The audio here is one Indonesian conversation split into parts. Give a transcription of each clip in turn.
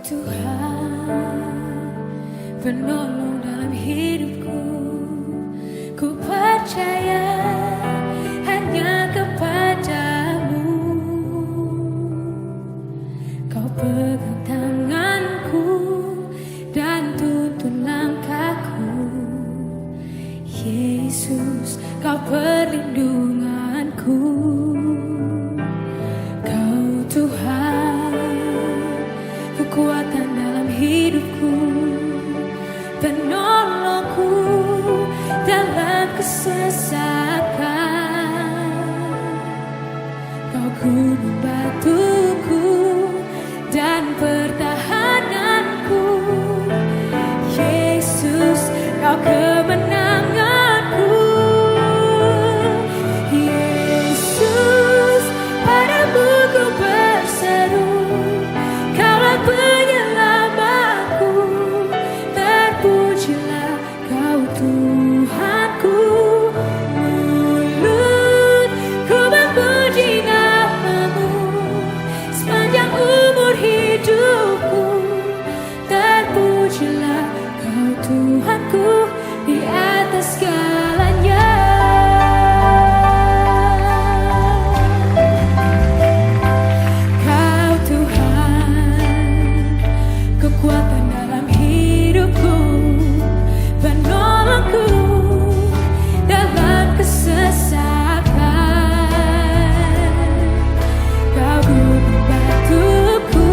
Tuhan, penolong dalam hidupku. Ku percaya hanya kepadamu. Kau pegang tanganku dan tuntun langkahku. Yesus, Kau perlindunganku. Kau Tuhan, kekuatan dalam hidupku, penolongku dalam kesesakan. Kau gunung batuku dan pertahananku. Yesus, Kau kemenanganku. Yesus, padamu ku berseru, Kaulah penyelamatku. Terpujilah Kau Tuhanku. Mulutku memuji namamu sepanjang umur hidupku. Terpujilah Kau Tuhanku di atas segalanya. Kau Tuhan, kekuatan dalam hidupku, penolongku dalam kesesakan. Kau gunung batuku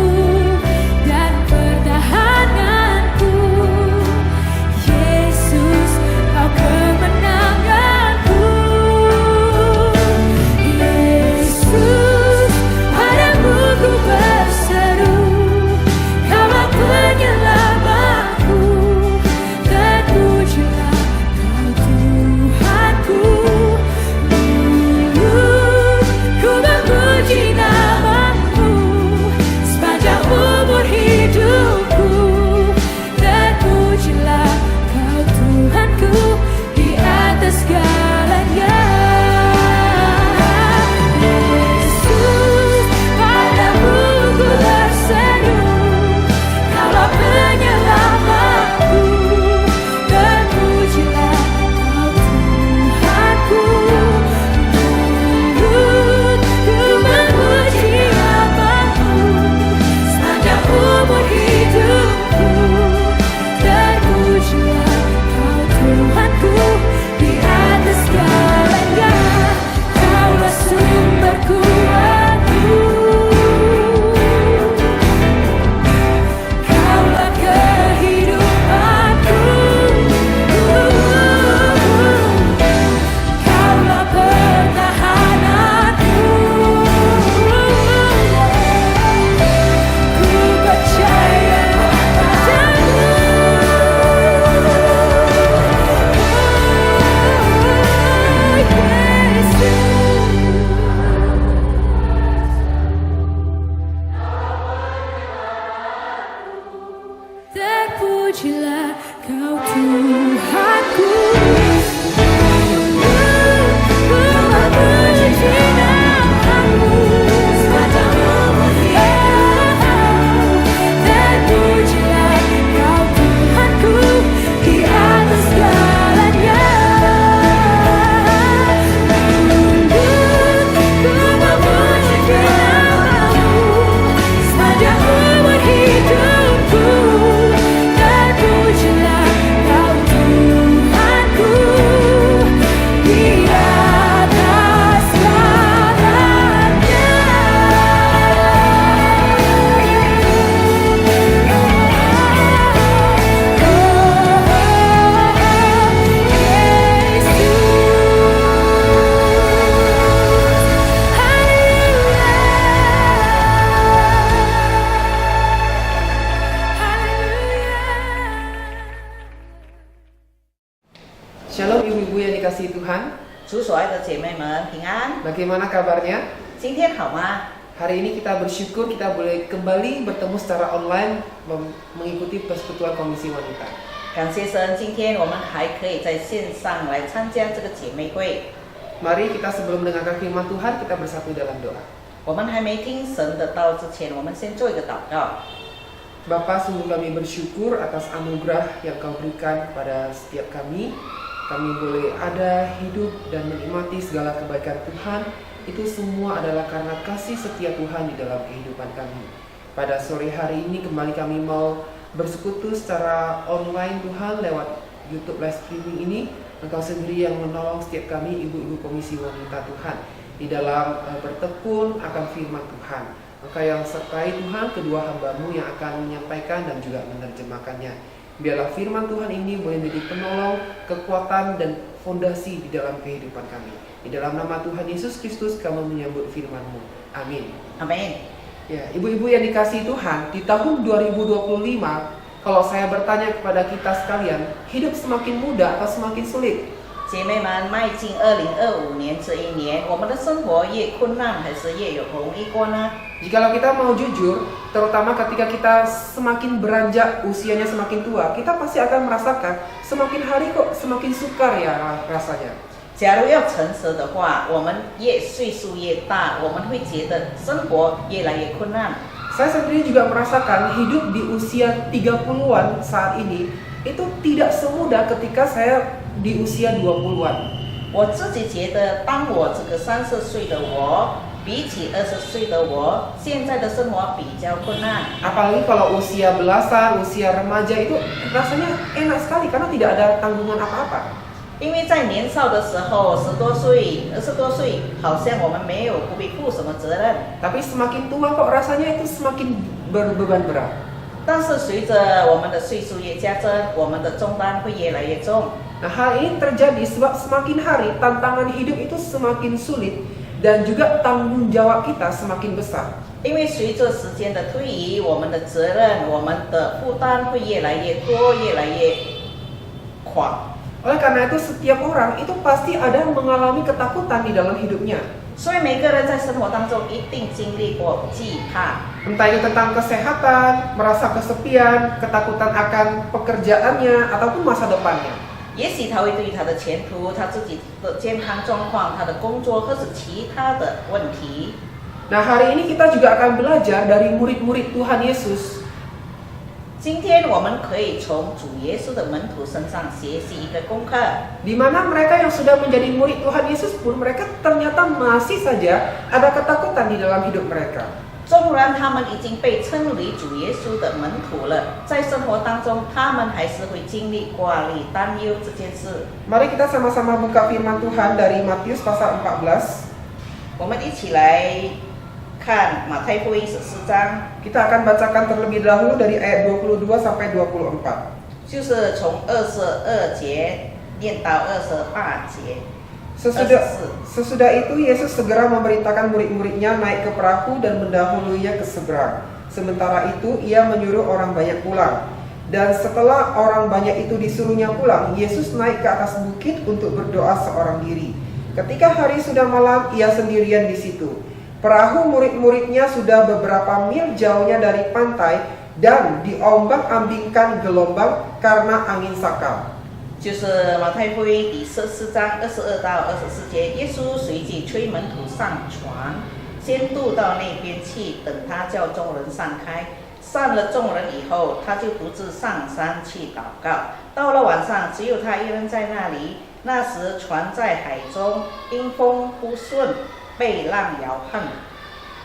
dan pertahananku. Yesus, Kau kemenanganku. Yesus, padamu ku berseru, Kaulah penyelamatku. Terpujilah Kau Tuhanku. Mulutku memuji namamu sepanjang umur hidupku. Terpujilah Kau Tuhanku di atas segalanya. Yesus, padamu ku berseru, Kaulah penyelamatku. Terpujilah Kau Tuhanku. Mulutku memuji namamu sepanjang umur hidupku. Terpujilah Kau Tuhanku di atas segalanya. Kaulah sumber kuatku, Kaulah kehidupanku, Kaulah pertahananku. Ku percaya padamu. Terpujilah Kau Tuhanku. Ku memuji namamu sepanjang umur hidupku. Terpujilah Kau Tuhanku di atas segalanya. Mulutku memuji namamu sepanjang umur hidupku. Terpujilah Kau Tuhanku di atas segalanya. Shalom ibu-ibu yang dikasihi Tuhan. 主所爱的姐妹们平安， Bagaimana kabarnya? 今天好吗？ Hari ini kita bersyukur kita boleh kembali bertemu secara online mengikuti persekutuan Komisi Wanita. 感谢神，今天我们还可以在线上来参加这个姐妹会。 Mari kita sebelum mendengarkan firman Tuhan, kita bersatu dalam doa. 我们还没听神的道之前，我们先做一个祷告。Bapa, sungguh kami bersyukur atas anugerah yang Kau berikan kepada setiap kami. Kami boleh ada, hidup, dan menikmati segala kebaikan Tuhan. Itu semua adalah karena kasih setia Tuhan di dalam kehidupan kami. Pada sore hari ini kembali kami mau bersekutu secara online Tuhan lewat YouTube live streaming ini. Engkau sendiri yang menolong setiap kami ibu-ibu komisi wanita Tuhan di dalam bertekun akan firman Tuhan. Engkau yang sertai Tuhan kedua hamba-Mu yang akan menyampaikan dan juga menerjemahkannya. Biarlah firman Tuhan ini boleh menjadi penolong, kekuatan, dan fondasi di dalam kehidupan kami. Di dalam nama Tuhan Yesus Kristus kami menyambut firman-Mu. Amin. Amin. Ya, ibu-ibu yang dikasihi Tuhan, di tahun 2025, kalau saya bertanya kepada kita sekalian, hidup semakin mudah atau semakin sulit? 姐妹们，迈进2025年这一年，我们的生活越困难还是越有容易过呢？ Jikalau kita mau jujur, terutama ketika kita semakin beranjak usianya semakin tua, kita pasti akan merasakan semakin hari kok semakin sukar ya rasanya. 假如要诚实的话，我们越岁数越大，我们会觉得生活越来越困难。 Saya sendiri juga merasakan hidup di usia 30-an saat ini itu tidak semudah ketika saya di usia 20-an. 我自己觉得，当我这个30岁的我，比起20岁的我，现在的生活比较困难。 Apalagi kalau usia belasan, usia remaja itu rasanya enak sekali karena tidak ada tanggungan apa-apa. 因为在年少的时候，10多岁、20多岁，好像我们没有不必负什么责任。 Tapi semakin tua kok rasanya itu semakin berbeban berat. 但是随着我们的岁数越加增，我们的重担会越来越重。 Nah, hal ini terjadi sebab semakin hari tantangan hidup itu semakin sulit dan juga tanggung jawab kita semakin besar. 因为随着时间的推移，我们的责任、我们的负担会越来越多，越来越广。 Oleh karena itu setiap orang itu pasti ada mengalami ketakutan di dalam hidupnya. 所以每个人在生活当中一定经历过惧怕， Entah itu tentang kesehatan, merasa kesepian, ketakutan akan pekerjaannya ataupun masa depannya. 也许他会对他的前途、他自己的健康状况、他的工作或是其他的问题。 Nah, hari ini kita juga akan belajar dari murid-murid Tuhan Yesus. 今天我们可以从主耶稣的门徒身上学习一个功课， Di mana mereka yang sudah menjadi murid Tuhan Yesus pun mereka ternyata masih saja ada ketakutan di dalam hidup mereka. 纵然他们已经被称为主耶稣的门徒了，在生活当中他们还是会经历挂虑、担忧这件事。 Mari kita sama-sama buka firman Tuhan dari Matius pasal 14. 我们一起来看马太福音14章， Kita akan bacakan terlebih dahulu dari ayat 22 sampai 24. 就是从22节念到28节。 Sesudah itu Yesus segera memerintahkan murid-muridnya naik ke perahu dan mendahulunya ke seberang. Sementara itu ia menyuruh orang banyak pulang. Dan setelah orang banyak itu disuruhnya pulang, Yesus naik ke atas bukit untuk berdoa seorang diri. Ketika hari sudah malam, ia sendirian di situ. Perahu murid-muridnya sudah beberapa mil jauhnya dari pantai dan diombang-ambingkan gelombang karena angin sakal. 就是马太福音第14章22到24节，耶稣随即催门徒上船，先渡到那边去，等他叫众人散开。散了众人以后，他就独自上山去祷告。到了晚上，只有他一人在那里。那时船在海中，因风不顺，被浪摇撼。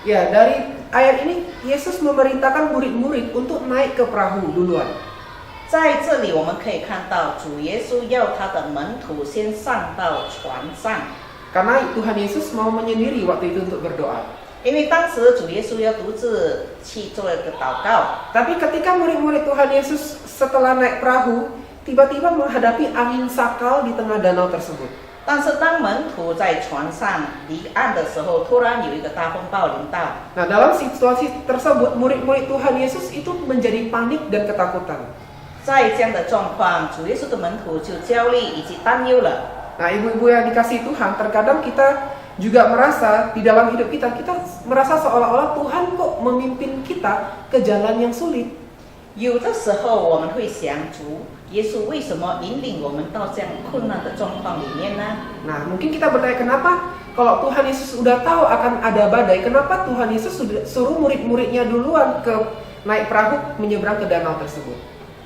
Ya, dari ayat ini Yesus memerintahkan murid-murid untuk naik ke perahu duluan. 在这里，我们可以看到主耶稣要他的门徒先上到船上， Karena Tuhan Yesus mau menyendiri waktu itu untuk berdoa. 因为当时主耶稣要独自去做一个祷告。 Tapi ketika murid-murid Tuhan Yesus setelah naik perahu, tiba-tiba menghadapi angin sakal di tengah danau tersebut. 但是当门徒在船上离岸的时候，突然有一个大风暴临到。 Nah, dalam situasi tersebut, murid-murid Tuhan Yesus itu menjadi panik dan ketakutan. 在这样的状况，主耶稣的门徒就焦虑以及担忧了。 Nah, ibu-ibu yang dikasihi Tuhan, terkadang kita juga merasa di dalam hidup kita merasa seolah-olah Tuhan kok memimpin kita ke jalan yang sulit. 有的时候我们会想，主耶稣为什么引领我们到这样困难的状况里面呢？ Nah, mungkin kita bertanya kenapa kalau Tuhan Yesus sudah tahu akan ada badai, kenapa Tuhan Yesus sudah suruh murid-muridnya duluan ke naik perahu menyeberang ke danau tersebut.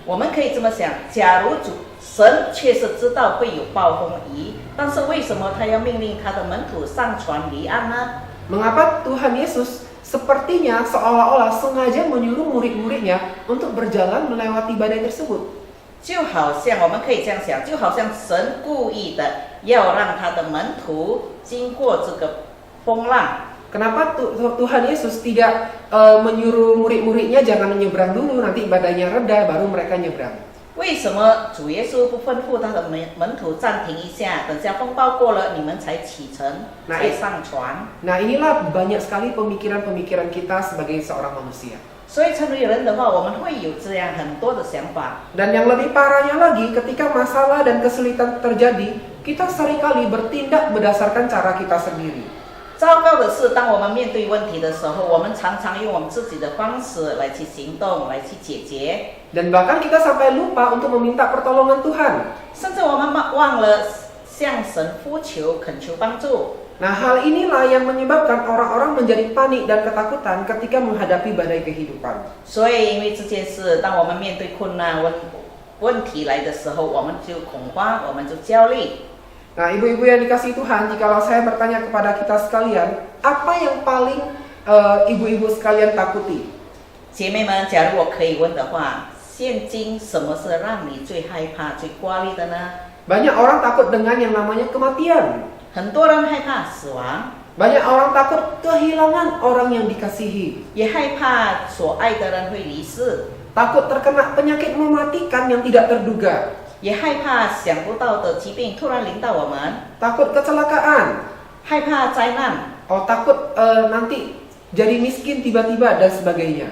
我们可以这么想：假如神确实知道会有暴风雨，但是为什么他要命令他的门徒上船离岸呢？ Mengapa Tuhan Yesus sepertinya seolah-olah sengaja menyuruh murid-muridnya untuk berjalan melewati badai tersebut? 就好像我们可以这样想，就好像神故意的要让他的门徒经过这个风浪。 Kenapa Tuhan Yesus tidak menyuruh murid-muridnya jangan menyeberang dulu, nanti badainya reda baru mereka nyebrang? 为什么主耶稣不吩咐他的门徒暂停一下，等下风暴过了，你们才启程，才上船？ Nah inilah banyak sekali pemikiran-pemikiran kita sebagai seorang manusia. 所以成为人的话，我们会有这样很多的想法。 Dan yang lebih parahnya lagi, ketika masalah dan kesulitan terjadi, kita seringkali bertindak berdasarkan cara kita sendiri. 糟糕的是，当我们面对问题的时候，我们常常用我们自己的方式来去行动，来去解决。 Dan bahkan kita sampai lupa untuk meminta pertolongan Tuhan. 甚至我们忘了向神呼求、恳求帮助。 Nah hal inilah yang menyebabkan orang-orang menjadi panik dan ketakutan ketika menghadapi badai kehidupan. 所以，因为这件事，当我们面对困难问题来的时候，我们就恐慌，我们就焦虑。 Nah ibu-ibu yang dikasihi Tuhan, jikalau saya bertanya kepada kita sekalian, apa yang paling ibu-ibu sekalian takuti? 姐妹们，假如我可以问的话，现今什么是让你最害怕、最挂虑的呢？ Banyak orang takut dengan yang namanya kematian. 很多人害怕死亡， Banyak orang takut kehilangan orang yang dikasihi. 也害怕所爱的人会离世， Takut terkena penyakit mematikan yang tidak terduga. 也害怕想不到的疾病突然临到我们， Takut kecelakaan. 害怕灾难。 Oh takut nanti jadi miskin tiba-tiba dan sebagainya.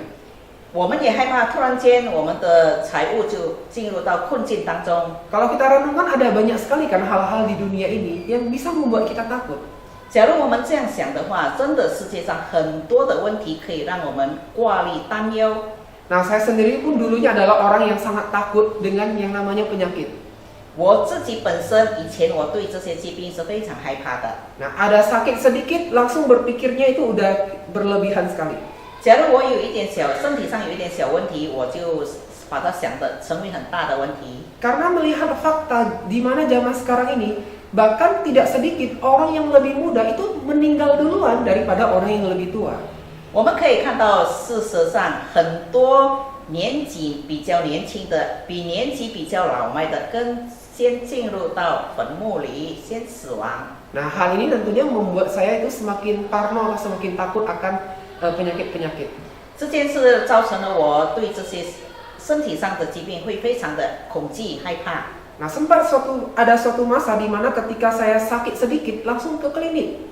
我们也害怕突然间我们的财务就进入到困境当中。 Kalau kita renungkan ada banyak sekali kan hal-hal di dunia ini yang bisa membuat kita takut. 假如我们这样想的话，真的世界上很多的问题可以让我们挂虑担忧。 Nah saya sendiri pun dulunya adalah orang yang sangat takut dengan yang namanya penyakit. 我自己本身以前我对这些疾病是非常害怕的。 Nah ada sakit sedikit langsung berpikirnya itu udah berlebihan sekali. 假如我有一点身体上有一点小问题，我就把它想的成为很大的问题。 Karena melihat fakta di mana zaman sekarang ini, bahkan tidak sedikit orang yang lebih muda itu meninggal duluan daripada orang yang lebih tua. 我们可以看到，事实上很多年纪比较年轻的，比年纪比较老迈的，先进入到坟墓里，先死亡。 Nah hal ini tentunya membuat saya itu semakin parno atau semakin takut akan penyakit-penyakit. 这件事造成了我对这些身体上的疾病会非常的恐惧害怕。 Nah sempat ada suatu masa di mana ketika saya sakit sedikit langsung ke klinik.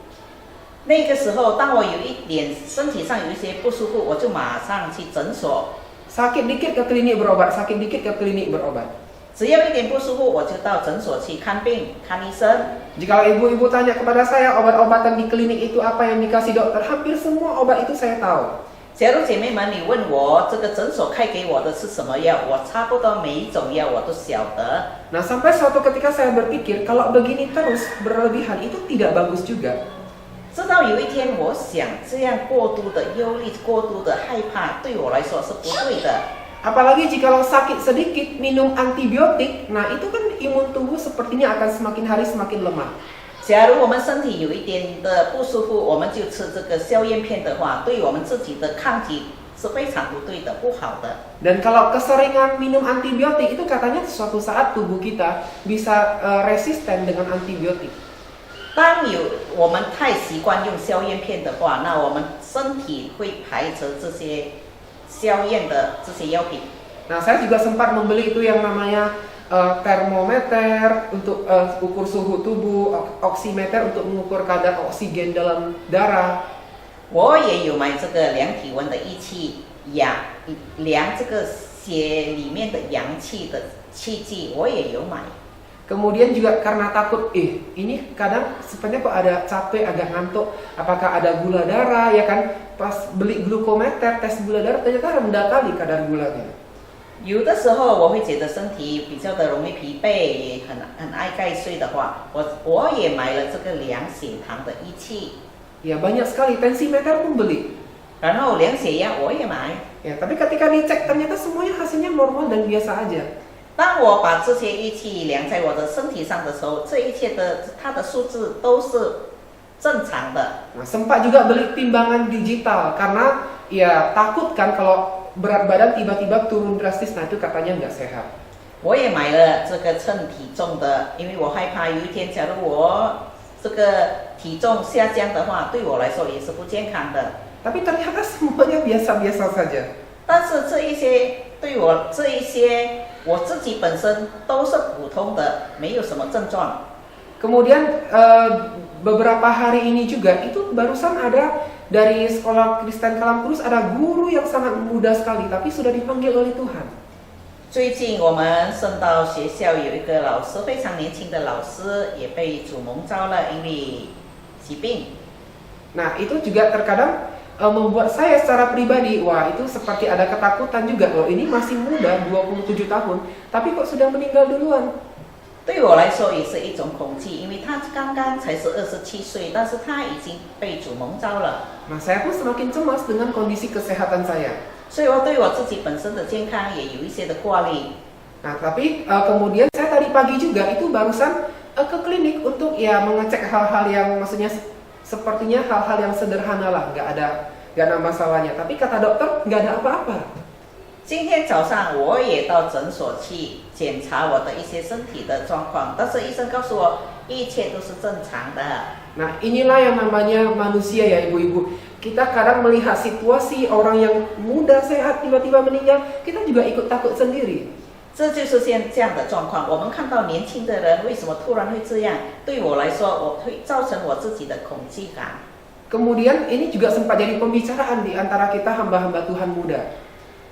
那个时候，当我有一点身体上有一些不舒服，我就马上去诊所。 Sakit dikit ke klinik berobat, sakit dikit ke klinik berobat. 只要一点不舒服，我就到诊所去看病、看医生。 Jika ibu-ibu tanya kepada saya obat-obatan di klinik itu apa yang dikasih dokter, hampir semua obat itu saya tahu. 假如姐妹们你问我这个诊所开给我的是什么药，我差不多每一种药我都晓得。 Nah sampai suatu ketika saya berpikir kalau begini terus berlebihan itu tidak bagus juga. 直到有一天，我想这样过度的忧虑、过度的害怕，对我来说是不对的。 Apalagi jikalau sakit sedikit minum antibiotik, nah itu kan imun tubuh sepertinya akan semakin hari semakin lemah. 假如我们身体有一点的不舒服，我们就吃这个消炎片的话，对我们自己的抗体是非常不对的，不好的。 Dan kalau keseringan minum antibiotik itu katanya suatu saat tubuh kita bisa resisten dengan antibiotik. 当我们太习惯用消炎片的话，那我们身体会排斥这些消炎的这些药品。 Nah saya juga sempat membeli itu yang namanya termometer untuk ukur suhu tubuh, oximeter untuk mengukur kadar oksigen dalam darah. 我也有买这个量体温的仪器，量这个血里面的氧气的器具，我也有买。 Kemudian juga karena takut, ini kadang sebenarnya kok ada capek, agak ngantuk, apakah ada gula darah, ya kan? Pas beli glukometer, tes gula darah ternyata rendah kali kadar gulanya. 有的时候我会觉得身体比较的容易疲惫，也很爱盖睡的话，我也买了这个量血糖的仪器。 Ya banyak sekali, tensimeter pun beli. 然后量血压我也买。 Ya, tapi ketika dicek ternyata semuanya hasilnya normal dan biasa aja. 当我把这些仪器量在我的身体上的时候，这一切的它的数字都是正常的。 Nah, sempat juga beli timbangan digital karena ya takut kan kalau berat badan tiba-tiba turun drastis, nah itu katanya nggak sehat. 我也买了这个称体重的，因为我害怕有一天，假如我这个体重下降的话，对我来说也是不健康的。 Tapi ternyata semuanya biasa-biasa saja. 但是这一些对我这一些我自己本身都是普通的，没有什么症状。 Kemudian beberapa hari ini juga itu barusan ada dari sekolah Kristen Kalam Kurus ada guru yang sangat muda sekali tapi sudah dipanggil oleh Tuhan. 最近我们圣道学校有一个老师，非常年轻的老师，也被主蒙召了，因为疾病。 Nah itu juga terkadang membuat saya secara pribadi, wah itu seperti ada ketakutan juga loh, ini masih muda 27 tahun tapi kok sudah meninggal duluan. 对我来说也是一种恐惧，因为他刚刚才是27岁，但是他已经被主蒙召了。 Nah saya pun semakin cemas dengan kondisi kesehatan saya. 所以我对我自己本身的健康也有一些的挂虑。 Nah tapi kemudian saya tadi pagi juga itu barusan ke klinik untuk ya mengecek hal-hal yang maksudnya sepertinya hal-hal yang sederhana lah, nggak ada masalahnya. Tapi kata dokter nggak ada apa-apa. 今天早上我也到诊所去检查我的一些身体的状况，但是医生告诉我一切都是正常的。 Nah inilah yang namanya manusia ya ibu-ibu. Kita kadang melihat situasi orang yang muda sehat tiba-tiba meninggal, kita juga ikut takut sendiri. 这就是这样的状况。我们看到年轻的人为什么突然会这样？对我来说，我会造成我自己的恐惧感。 Kemudian ini juga sempat jadi pembicaraan di antara kita hamba-hamba Tuhan muda.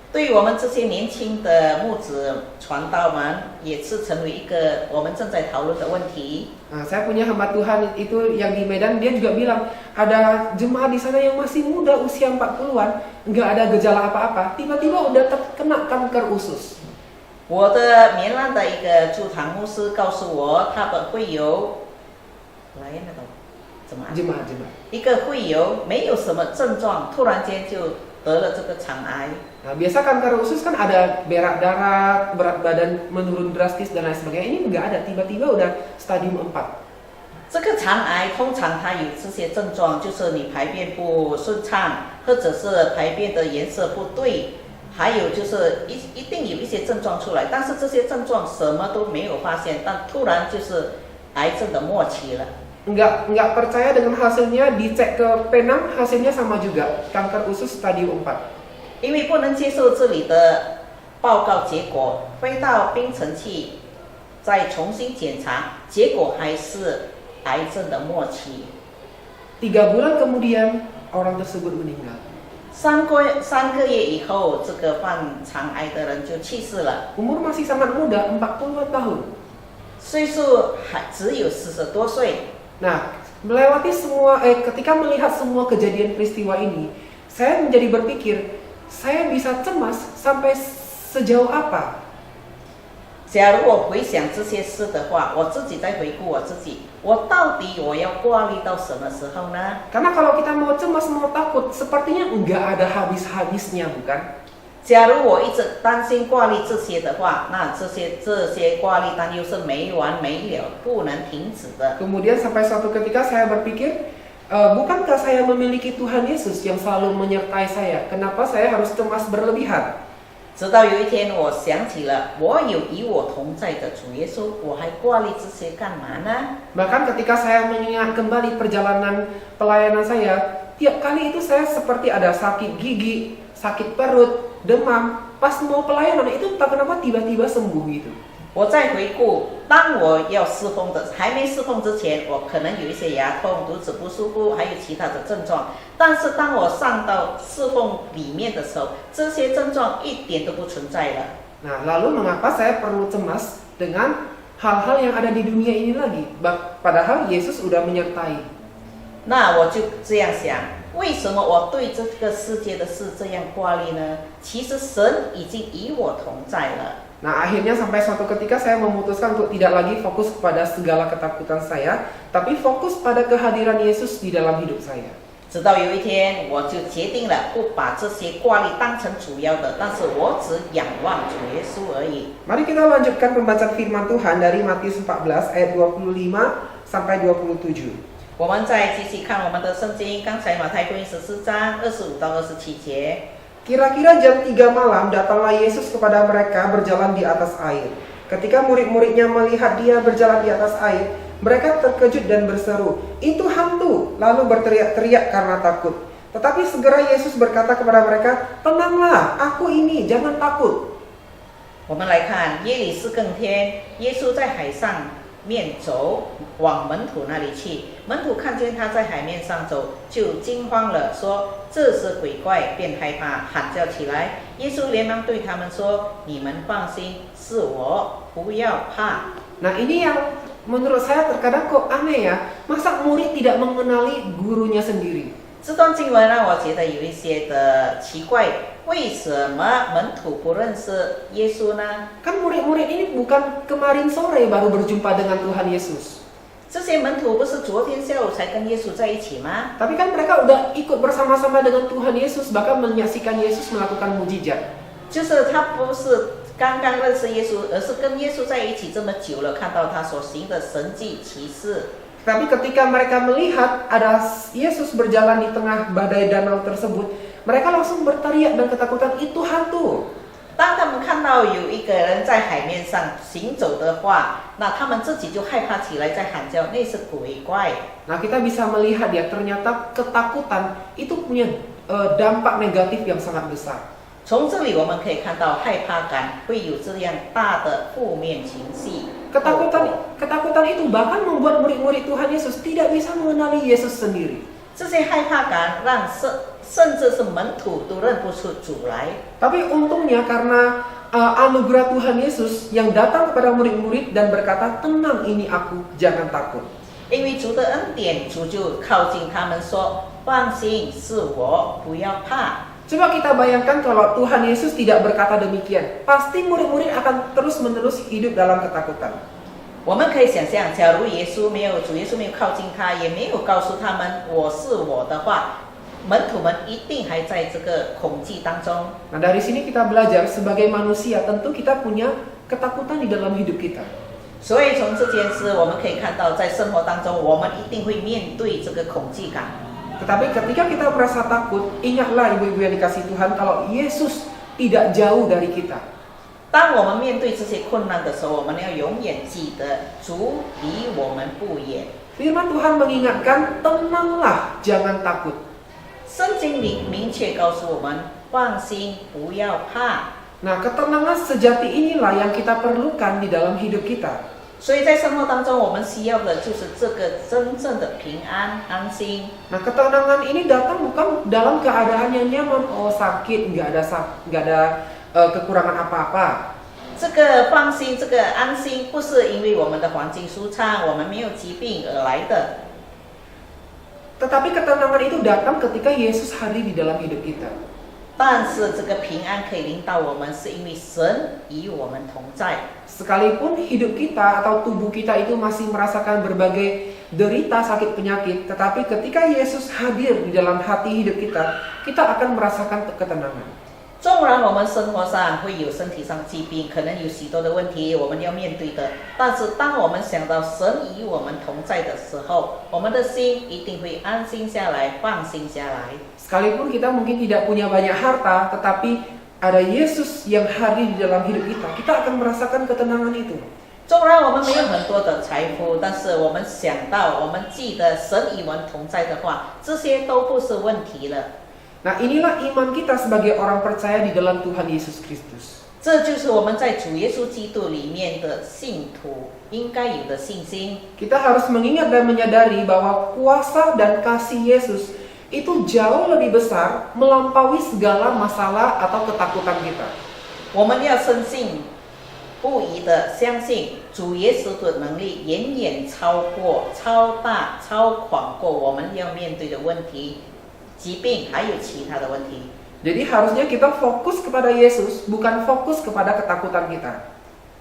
对于我们这些年轻的牧子传道们，也是成为一个我们正在讨论的问题。 Nah, saya punya hamba Tuhan itu yang di Medan, dia juga bilang ada jemaat di sana yang masih muda usia 40-an, nggak ada gejala apa-apa, tiba-tiba udah terkena kanker usus. 我的棉兰的一个驻堂牧师告诉我，他们会有来那种怎么 Jemaat. 一个会有没有什么症状，突然间就得了这个肠癌。 Nah, biasa kanker usus kan ada berak darah, berat badan menurun drastis dan lain sebagainya. Ini nggak ada, tiba-tiba udah stadium 4. 这个肠癌通常它有这些症状，就是你排便不顺畅，或者是排便的颜色不对，还有就是一定有一些症状出来，但是这些症状什么都没有发现，但突然就是癌症的末期了。 Nggak percaya dengan hasilnya, dicek ke Penang hasilnya sama juga, kanker usus stadium 4. 因为不能接受这里的报告结果，飞到槟城去再重新检查，结果还是癌症的末期。 3 bulan kemudian orang tersebut meninggal. 3个月以后，这个患肠癌的人就去世了， Umur masih sangat muda, 40-an tahun. 岁数还只有40多岁。 Nah, melewati semua, ketika melihat semua kejadian peristiwa ini, saya menjadi berpikir, saya bisa cemas sampai sejauh apa? 假如我回想这些事的话，我自己在回顾我自己，我到底我要挂虑到什么时候呢？ Karena kalau kita mau cemas, mau takut, sepertinya nggak ada habis-habisnya, bukan? 假如我一直担心挂虑这些的话，那这些挂虑担忧是没完没了，不能停止的。 Kemudian sampai suatu ketika saya berpikir, bukankah saya memiliki Tuhan Yesus yang selalu menyertai saya? Kenapa saya harus cemas berlebihan? 直到有一天，我想起了我有与我同在的主耶稣，我还挂虑这些干嘛呢？ Bahkan ketika saya mengingat kembali perjalanan pelayanan saya, tiap kali itu saya seperti ada sakit gigi, sakit perut, demam. Pas mau pelayanan itu tak kenapa tiba-tiba sembuh gitu. 我再回顾，当我要侍奉的还没侍奉之前，我可能有一些牙痛、肚子不舒服，还有其他的症状。但是当我上到侍奉里面的时候，这些症状一点都不存在了。 Nah, lalu mengapa saya perlu cemas dengan hal-hal yang ada di dunia ini lagi? Padahal Yesus sudah menyertai. 那我就这样想，为什么我对这个世界的事这样挂虑呢？其实神已经与我同在了。 Nah, akhirnya sampai suatu ketika saya memutuskan untuk tidak lagi fokus kepada segala ketakutan saya, tapi fokus pada kehadiran Yesus di dalam hidup saya. 直到有一天，我就决定了不把这些挂历当成主要的，但是我只仰望主耶稣而已。 Mari kita lanjutkan pembacaan firman Tuhan dari Matius 14 ayat 25 sampai 27. 我们再继续看我们的圣经，刚才马太福音14章25到27节。 Kira-kira jam 3 malam datanglah Yesus kepada mereka berjalan di atas air. Ketika murid-muridnya melihat dia berjalan di atas air, mereka terkejut dan berseru, "Itu hantu!" Lalu berteriak-teriak karena takut. Tetapi segera Yesus berkata kepada mereka, "Tenanglah, aku ini, jangan takut." 我们来看耶里斯更天，耶稣在海上面走，往门徒那里去。门徒看见他在海面上走，就惊慌了，说：“这是鬼怪！”便害怕，喊叫起来。耶稣连忙对他们说：“你们放心，是我，不要怕。” Nah, ini yang menurut saya terkadang kok aneh ya. Masa murid tidak mengenali gurunya sendiri? 这段经文让我觉得有一些的奇怪，为什么门徒不认识耶稣呢？ Kan murid-murid ini bukan kemarin sore baru berjumpa dengan Tuhan Yesus. 这些门徒不是昨天下午才跟耶稣在一起吗？ Tapi kan mereka udah ikut bersama-sama dengan Tuhan Yesus, bahkan menyaksikan Yesus melakukan mujizat. 就是他不是刚刚认识耶稣，而是跟耶稣在一起这么久了，看到他所行的神迹奇事。 Tapi ketika mereka melihat ada Yesus berjalan di tengah badai danau tersebut, mereka langsung berteriak dan ketakutan, "Itu hantu!" 当他们看到有一个人在海面上行走的话，那他们自己就害怕起来，在喊叫，那是鬼怪。 Nah, kita bisa melihat ya, ternyata ketakutan itu punya dampak negatif yang sangat besar. 从这里我们可以看到，害怕感会有这样大的负面情绪。 Ketakutan itu bahkan membuat murid-murid Tuhan Yesus tidak bisa mengenali Yesus sendiri. 这些害怕感让甚至是门徒都认不出主来。 Tapi untungnya karena anugerah Tuhan Yesus yang datang kepada murid-murid dan berkata, "Tenang, ini aku, jangan takut." 因为主的恩典，主就靠近他们说：“放心，是我，不要怕。” Coba kita bayangkan kalau Tuhan Yesus tidak berkata demikian, pasti murid-murid akan terus-menerus hidup dalam ketakutan. 我们可以想象，假如主耶稣没有靠近他，也没有告诉他们我是我的话，门徒们一定还在这个恐惧当中。 Nah, dari sini kita belajar sebagai manusia tentu kita punya ketakutan di dalam hidup kita. 所以从这件事，我们可以看到，在生活当中，我们一定会面对这个恐惧感。 Tetapi ketika kita merasa takut, ingatlah ibu-ibu yang dikasih Tuhan kalau Yesus tidak jauh dari kita. 当我们面对这些困难的时候，我们要永远记得，主离我们不远。 Firman Tuhan mengingatkan, tenanglah, jangan takut. 圣经里明确告诉我们，放心，不要怕。 Nah, ketenangan sejati inilah yang kita perlukan di dalam hidup kita. 所以在生活当中，我们需要的就是这个真正的平安、安心。 Nah, ketenangan ini datang bukan dalam keadaan yang nyaman, oh sakit, nggak ada kekurangan apa-apa. 这个放心，这个安心，不是因为我们的环境舒畅，我们没有疾病而来的。 Tetapi ketenangan itu datang ketika Yesus hadir di dalam hidup kita. 但是这个平安可以临到我们，是因为神与我们同在。 Sekalipun hidup kita atau tubuh kita itu masih merasakan berbagai derita sakit penyakit, tetapi ketika Yesus hadir di dalam hati hidup kita, kita akan merasakan ketenangan. 纵然我们生活上会有身体上疾病，可能有许多的问题我们要面对的，但是当我们想到神与我们同在的时候，我们的心一定会安心下来，放心下来。 Sekalipun kita mungkin tidak punya banyak harta, tetapi ada Yesus yang hadir di dalam hidup kita, kita akan merasakan ketenangan itu. 纵然我们没有很多的财富，但是我们想到，我们记得神与我们同在的话，这些都不是问题了。 Nah, inilah iman kita sebagai orang percaya di dalam Tuhan Yesus Kristus. 这就是我们在主耶稣基督里面的信徒应该有的信心。 Kita harus mengingat dan menyadari bahwa kuasa dan kasih Yesus itu jauh lebih besar melampaui segala masalah atau ketakutan kita. 我们要深信，不疑的相信主耶稣的能力远远超过、超大、超广过我们要面对的问题、疾病，还有其他的问题。 Jadi harusnya kita fokus kepada Yesus, bukan fokus kepada ketakutan kita.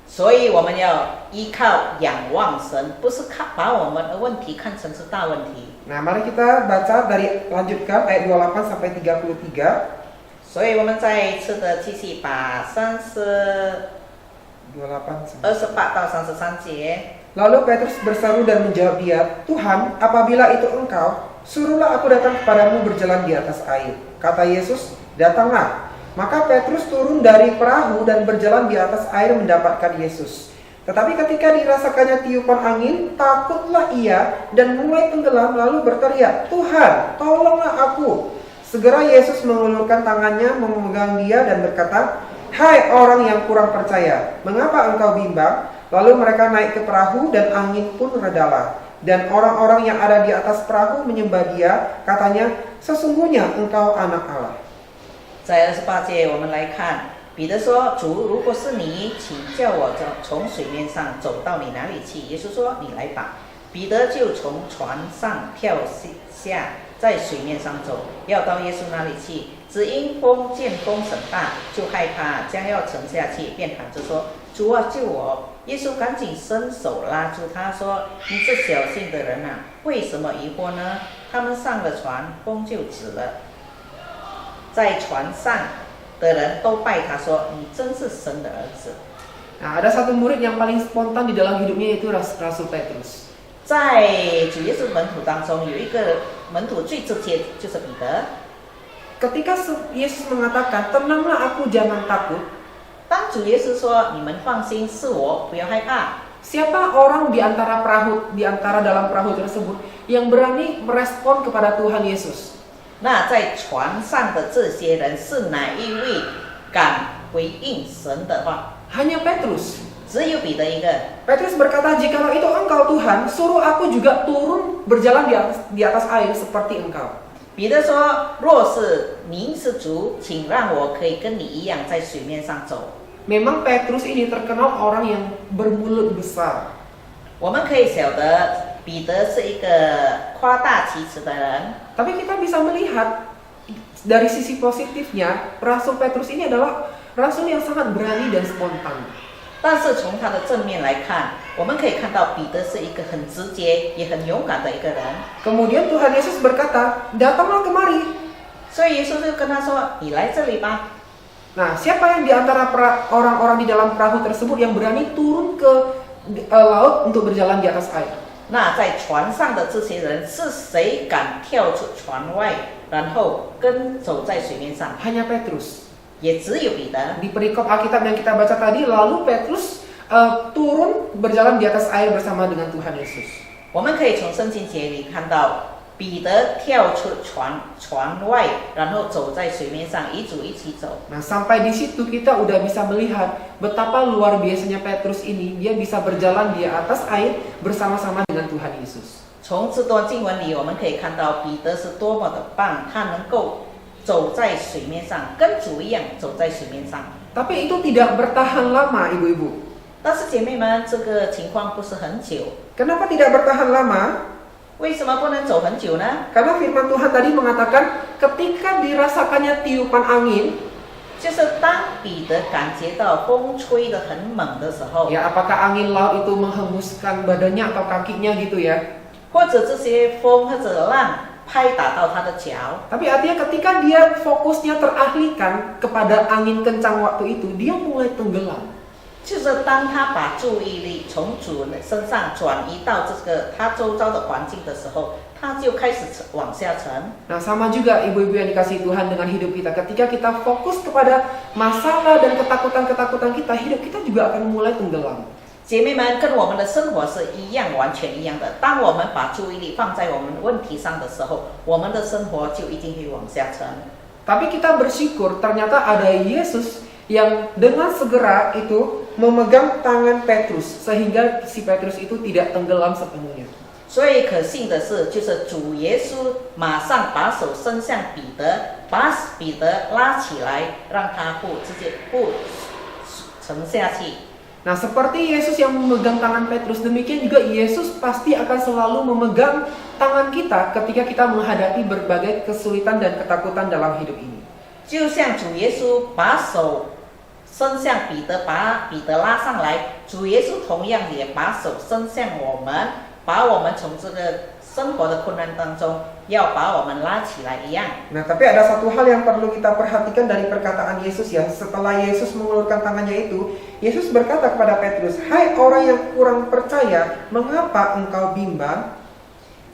所以我们要依靠仰望神，不是把我们的问题看成是大问题。 Nah, mari kita baca dari lanjutkan ayat 28 sampai 33. 所以我们再一次的继续把28到33节。 Lalu Petrus berseru dan menjawab dia, Tuhan, apabila itu engkau, suruhlah aku datang kepadamu berjalan di atas air. Kata Yesus, datanglah. Maka Petrus turun dari perahu dan berjalan di atas air mendapatkan Yesus. Tetapi ketika dirasakannya tiupan angin, takutlah ia dan mulai tenggelam lalu berteriak, Tuhan, tolonglah aku. Segera Yesus mengulurkan tangannya memegang dia dan berkata, Hai orang yang kurang percaya, mengapa engkau bimbang? Lalu mereka naik ke perahu dan angin pun redalah. Dan orang-orang yang ada di atas perahu menyembah dia, katanya, sesungguhnya engkau anak Allah. 在28节我们来看，彼得说：“主，如果是你，请叫我从水面上走到你哪里去？”耶稣说：“你来吧。”彼得就从船上跳下，在水面上走，要到耶稣那里去。只因见风很大，就害怕，将要沉下去，便喊着说：“主啊，救我！”耶稣赶紧伸手拉住他，说：“你这小信的人啊，为什么疑惑呢？”他们上了船，风就止了。在船上的人都拜他说：“你真是神的儿子。” Nah, ada satu murid yang paling spontan di dalam hidupnya yaitu Rasul Petrus. 在主耶稣门徒当中，有一个门徒最直接就是彼得。 Ketika Yesus mengatakan, tenanglah aku, jangan takut. 当主耶稣说：“你们放心，是我，不要害怕。” Siapa orang di antara dalam perahu tersebut yang berani merespon kepada Tuhan Yesus? 那在船上的这些人是哪一位敢回应神的话？ Hanya Petrus. 只有彼得一个。 Petrus berkata, jikalau itu engkau Tuhan, suruh aku juga turun berjalan di atas air seperti engkau. 彼得说：“若是您是主，请让我可以跟你一样在水面上走。” Memang Petrus ini terkenal orang yang bermulut besar. 我们可以晓得，彼得是一个夸大其词的人。 Tapi kita bisa melihat dari sisi positifnya, Rasul Petrus ini adalah rasul yang sangat berani dan spontan. 但是从他的正面来看，我们可以看到彼得是一个很直接也很勇敢的一个人。 Kemudian Tuhan Yesus berkata, datanglah kemari. 所以耶稣就跟他说：“你来这里吧。” Nah, siapa yang di antara orang-orang di dalam perahu tersebut yang berani turun ke laut untuk berjalan di atas air? 那在船上的这些人是谁敢跳出船外，然后跟走在水面上？ Hanya Petrus. 也只有彼得。 Di perikop Alkitab yang kita baca tadi, lalu Petrus turun berjalan di atas air bersama dengan Tuhan Yesus. 我们可以从圣经节里看到。 彼得跳出船外，然后走在水面上，与主一起走。 Nah, sampai di situ kita udah bisa melihat betapa luar biasanya Petrus ini. Dia bisa berjalan di atas air bersama-sama dengan Tuhan Yesus. 从这段经文里，我们可以看到彼得是多么的棒，他能够走在水面上，跟主一样走在水面上。 Tapi itu tidak bertahan lama, ibu-ibu. 但是姐妹们，这个情况不是很久。 Kenapa tidak bertahan lama? 为什么不能走很久呢？ Karena firman Tuhan tadi mengatakan ketika dirasakannya tiupan angin, 就是当彼得感觉到风吹得很猛的时候， ya apakah angin laut itu menghembuskan badannya atau kakinya gitu ya? 或者这些风或者浪拍打到他的脚， Tapi artinya ketika dia fokusnya teralihkan kepada angin kencang waktu itu, dia mulai tenggelam. 就是当他把注意力从主身上转移到这个他周遭的环境的时候，他就开始往下沉。 Nah, sama juga ibu-ibu yang dikasihi Tuhan dengan hidup kita. Ketika kita fokus kepada masalah dan ketakutan-ketakutan kita, hidup kita juga akan mulai tenggelam. 姐妹们，跟我们的生活是一样，完全一样的。当我们把注意力放在我们问题上的时候，我们的生活就一定会往下沉。 Tapi kita bersyukur ternyata ada Yesus yang dengan segera itu memegang tangan Petrus sehingga si Petrus itu tidak tenggelam sepenuhnya. 所以可信的是，就是主耶稣马上把手伸向彼得，把彼得拉起来，让他直接沉下去。 Nah, seperti Yesus yang memegang tangan Petrus, demikian juga Yesus pasti akan selalu memegang tangan kita ketika kita menghadapi berbagai kesulitan dan ketakutan dalam hidup ini. 就像主耶稣把手伸向彼得，把彼得拉上来。主耶稣同样也把手伸向我们，把我们从这个生活的困难当中，要把我们拉起来一样。 Nah, tapi ada satu hal yang perlu kita perhatikan dari perkataan Yesus ya. Setelah Yesus mengulurkan tangannya itu, Yesus berkata kepada Petrus, "Hai orang yang kurang percaya, mengapa engkau bimbang?"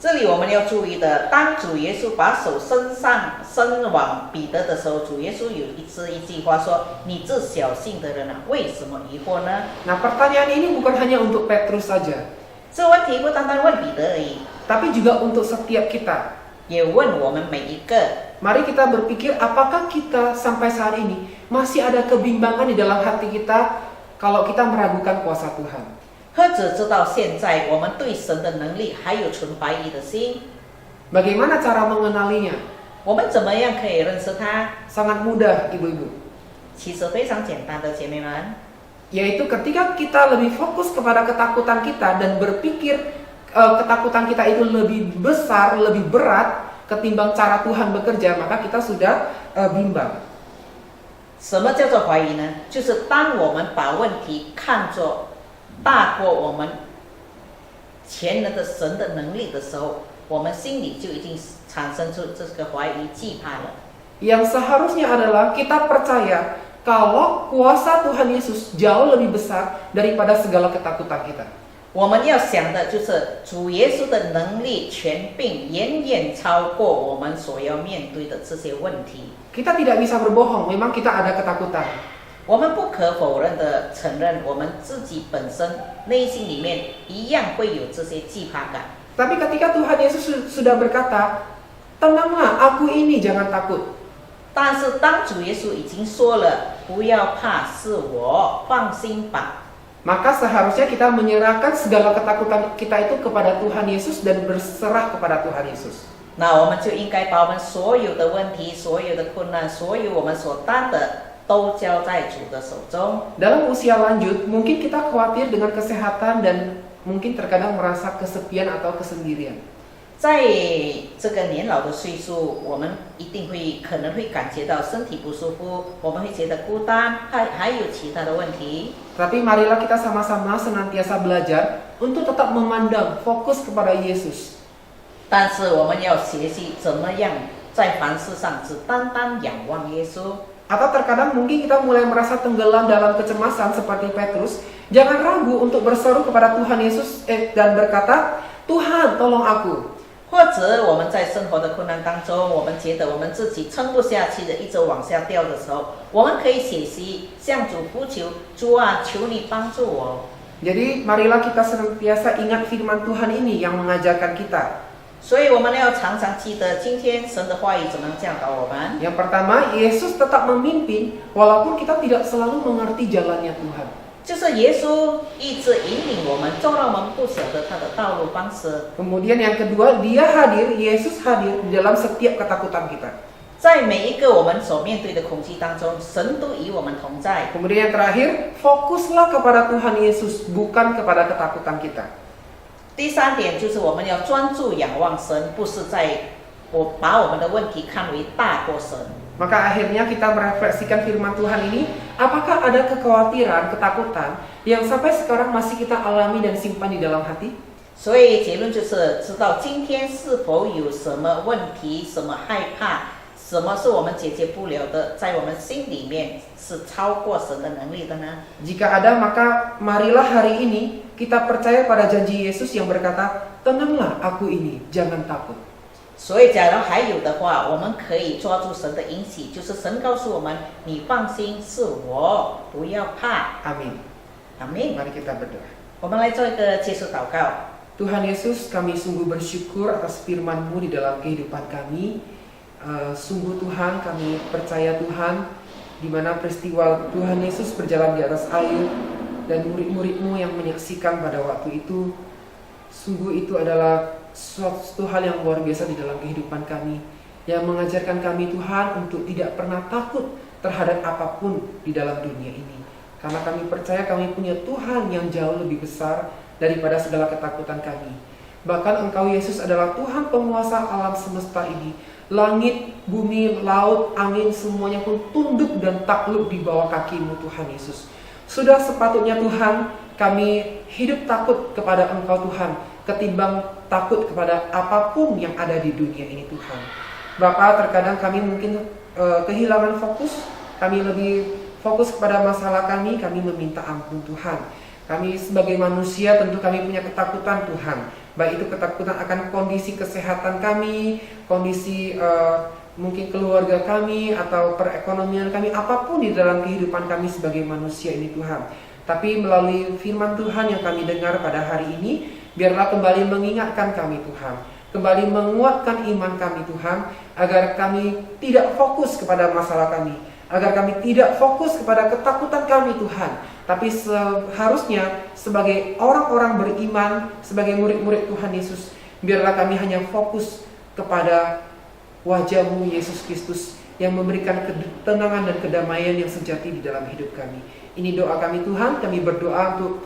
这里我们要注意的，当主耶稣把手伸往彼得的时候，主耶稣有一句话说：“你这小信的人啊，为什么疑惑呢？” Nah, pertanyaan ini bukan hanya untuk Petrus saja, 这问题不单单问彼得而已， tapi juga untuk setiap kita. 也问我们每一个。 Mari kita berpikir apakah kita sampai saat ini masih ada kebimbangan di dalam hati kita kalau kita meragukan kuasa Tuhan. 或者直到现在，我们对神的能力还有存怀疑的心。 Bagaimana cara mengenalinya? 我们怎么样可以认识他？ Sangat mudah, ibu-ibu. 其实非常简单的，姐妹们， Yaitu ketika kita lebih fokus kepada ketakutan kita dan berpikir ketakutan kita itu lebih besar, lebih berat ketimbang cara Tuhan bekerja, maka kita sudah bimbang. 什么叫做怀疑呢？就是当我们把问题看作大过我们全能的神的能力的时候，我们心里就已经产生出这个怀疑、惧怕了。 Yang seharusnya adalah kita percaya kalau kuasa Tuhan Yesus jauh lebih besar daripada segala ketakutan kita. 我们要想的就是主耶稣的能力、权柄远远超过我们所要面对的这些问题。 Kita tidak bisa berbohong, memang kita ada ketakutan. 我们不可否认的承认，我们自己本身内心里面一样会有这些惧怕感。 Tapi ketika Tuhan Yesus sudah berkata, "Tenanglah, aku ini, jangan takut." 但是当主耶稣已经说了，不要怕，是我，放心吧。 Maka seharusnya kita menyerahkan segala ketakutan kita itu kepada Tuhan Yesus dan berserah kepada Tuhan Yesus. 那我们就应该把我们所有的问题、所有的困难、所有我们所担的，都交在主的手中。 Dalam usia lanjut, mungkin kita khawatir dengan kesehatan dan mungkin terkadang merasa kesepian atau kesendirian. 在这个年老的岁数，我们一定可能会感觉到身体不舒服，我们会觉得孤单，还有其他的问题。 Tapi marilah kita sama-sama senantiasa belajar untuk tetap memandang fokus kepada Yesus. 但是我们要学习怎么样在凡事上只单单仰望耶稣。 Atau terkadang mungkin kita mulai merasa tenggelam dalam kecemasan seperti Petrus. Jangan ragu untuk berseru kepada Tuhan Yesus dan berkata, "Tuhan, tolong aku." 或者我们在生活的困难当中，我们觉得我们自己撑不下去的，一直往下掉的时候，我们可以学习向主呼求：主啊，求你帮助我。 Jadi marilah kita senantiasa ingat firman Tuhan ini yang mengajarkan kita. 所以我们要常常记得今天神的话语怎么教导我们。 Yang pertama, Yesus tetap memimpin walaupun kita tidak selalu mengerti jalannya Tuhan. 就是耶稣一直引领我们，纵然我们不晓得他的道路方式。 Kemudian yang kedua, Dia hadir, Yesus hadir di dalam setiap ketakutan kita. 在每一个我们所面对的恐惧当中，神都与我们同在。 Kemudian yang terakhir, fokuslah kepada Tuhan Yesus, bukan kepada ketakutan kita. 第三点就是我们要专注仰望神，不是把我们的问题看为大过神。 Maka akhirnya kita merefleksikan firman Tuhan ini, apakah ada kekhawatiran, ketakutan yang sampai sekarang masih kita alami dan simpan di dalam hati? 所以结论就是知道今天是否有什么问题、什么害怕、什么是我们解决不了的，在我们心里面是超过神的能力的呢？ Jika ada, maka marilah hari ini kita percaya pada janji Yesus yang berkata, "Tenanglah, aku ini, jangan takut." 所以假如还有的话，我们可以抓住神的应许，就是神告诉我们：“你放心，是我，不要怕。 Amin. ”阿门。 Mari kita berdoa. 我们来做一个结束祷告。 Tuhan Yesus, kami sungguh bersyukur atas firman-Mu di dalam kehidupan kami. Sungguh Tuhan, kami percaya Tuhan, di mana peristiwa Tuhan Yesus berjalan di atas air dan murid-murid-Mu yang menyaksikan pada waktu itu, sungguh itu adalah suatu hal yang luar biasa di dalam kehidupan kami, yang mengajarkan kami Tuhan untuk tidak pernah takut terhadap apapun di dalam dunia ini. Karena kami percaya kami punya Tuhan yang jauh lebih besar daripada segala ketakutan kami. Bahkan Engkau Yesus adalah Tuhan penguasa alam semesta ini. Langit, bumi, laut, angin semuanya pun tunduk dan takluk di bawah kaki-Mu Tuhan Yesus. Sudah sepatutnya Tuhan kami hidup takut kepada Engkau Tuhan, ketimbang takut kepada apapun yang ada di dunia ini Tuhan. Bapa, terkadang kami mungkin kehilangan fokus, kami lebih fokus kepada masalah kami meminta ampun Tuhan. Kami sebagai manusia tentu kami punya ketakutan Tuhan, baik itu ketakutan akan kondisi kesehatan kami, kondisi mungkin keluarga kami atau perekonomian kami, apapun di dalam kehidupan kami sebagai manusia ini Tuhan. Tapi melalui firman Tuhan yang kami dengar pada hari ini, biarlah kembali mengingatkan kami Tuhan, kembali menguatkan iman kami Tuhan, agar kami tidak fokus kepada masalah kami, agar kami tidak fokus kepada ketakutan kami Tuhan, tapi seharusnya sebagai orang-orang beriman, sebagai murid-murid Tuhan Yesus, biarlah kami hanya fokus kepada wajah-Mu Yesus Kristus yang memberikan ketenangan dan kedamaian yang sejati di dalam hidup kami. Ini doa kami Tuhan, kami berdoa untuk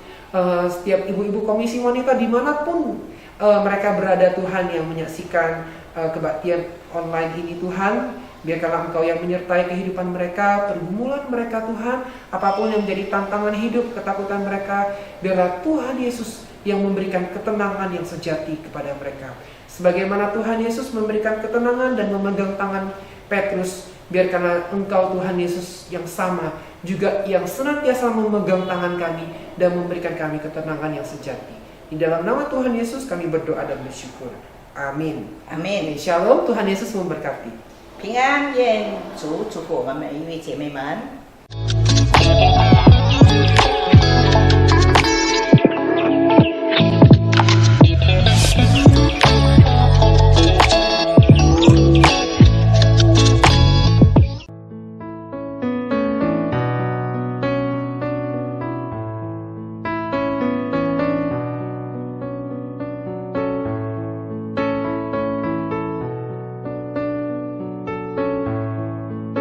setiap ibu-ibu komisi wanita dimanapun mereka berada Tuhan, yang menyaksikan kebaktian online ini Tuhan. Biarkanlah Engkau yang menyertai kehidupan mereka, pergumulan mereka Tuhan, apapun yang menjadi tantangan hidup, ketakutan mereka, biarlah Tuhan Yesus yang memberikan ketenangan yang sejati kepada mereka. Sebagaimana Tuhan Yesus memberikan ketenangan dan memegang tangan Petrus, biarkanlah Engkau Tuhan Yesus yang sama juga yang senantiasa memegang tangan kami dan memberikan kami ketenangan yang sejati. Di dalam nama Tuhan Yesus kami berdoa dan bersyukur. Amin. Amin。 Shalom, Tuhan Yesus memberkati. 平安，愿主祝福我们每一位姐妹们。